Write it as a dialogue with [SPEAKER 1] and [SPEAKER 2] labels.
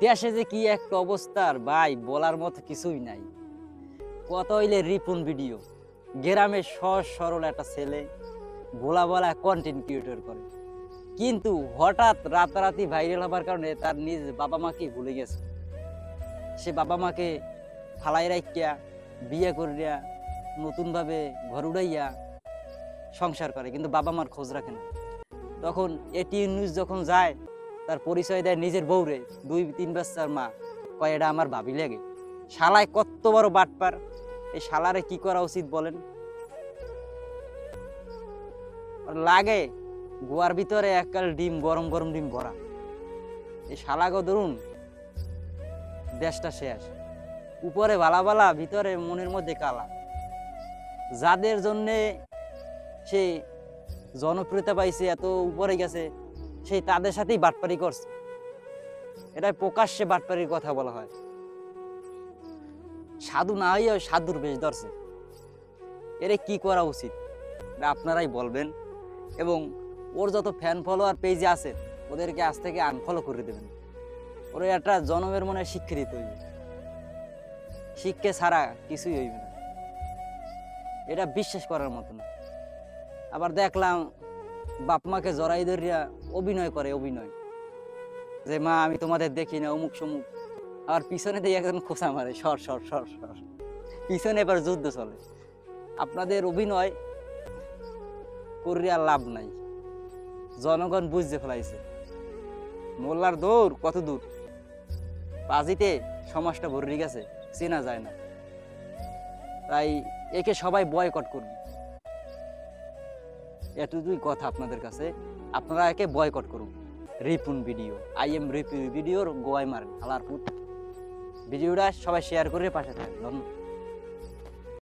[SPEAKER 1] দেশে যে কি একটা অবস্থার ভাই বলার মতো কিছুই নাই। কত হইলে রিপন ভিডিও গ্রামের সহজ সরল একটা ছেলে ভোলা বলা কন্টেন্ট ক্রিয়েটর করে, কিন্তু হঠাৎ রাতারাতি ভাইরাল হবার কারণে তার নিজ বাবা মাকে ভুলে গেছে। সে বাবা মাকে ফালাই রাখিয়া বিয়ে করিয়া নতুন ভাবে ঘর উড়াইয়া সংসার করে, কিন্তু বাবা মার খোঁজ রাখে না। তখন এটি নিউজ যখন যায়, তার পরিচয় দেয় নিজের বউরে, 2-3 বাচ্চার মা, কয় এটা আমার ভাবি লাগে। শালায় কত বড় বাটপার! এই শালারে কি করা উচিত বলেন? ওর লাগে গোয়ার ভিতরে এককাল ডিম, গরম গরম ডিম ভরা। এই শালাগো ধরুন দেশটা শেষ, উপরে ভালা ভালা ভিতরে মনের মধ্যে কালা। যাদের জন্যে সে জনপ্রিয়তা পাইছে, এত উপরে গেছে, সেই তাদের সাথেই বাটপারি করছে। এটা প্রকাশ্যে বাটপারির কথা বলা হয়। সাধু না হইয়া সাধুর বেশ ধরছে। এর কি করা উচিত আপনারাই বলবেন, এবং ওর যত ফ্যান ফলোয়ার পেজে আছে ওদেরকে আজ থেকে আনফলো করে দেবেন। ওর একটা জনমের মনে শিক্ষিত হইবে, শিক্ষা ছাড়া কিছুই হইবে না। এটা বিশ্বাস করার মতো না। আবার দেখলাম বাপ মাকে জড়াই ধরিয়া অভিনয় করে, অভিনয় যে মা আমি তোমাদের দেখি না, অমুক সমুক। আর পিছনে দিয়ে একজন খোঁচা মারে, সর সর সর সর, পিছনে এবার যুদ্ধ চলে। আপনাদের অভিনয় করিয়া লাভ নাই, জনগণ বুঝতে ফেলাইছে। মোল্লার দৌড় কত দূর, বাজিতে সমাজটা ভরে গেছে, চেনা যায় না। তাই একে সবাই বয়কট করবে। এতটুকুই কথা আপনাদের কাছে, আপনারা একে বয়কট করুন। Ripun video, I am Ripun ভিডিওর গোয়াই মারেন হালার পুত। ভিডিওটা সবাই শেয়ার করে পাশে থাকবেন। ধন্যবাদ।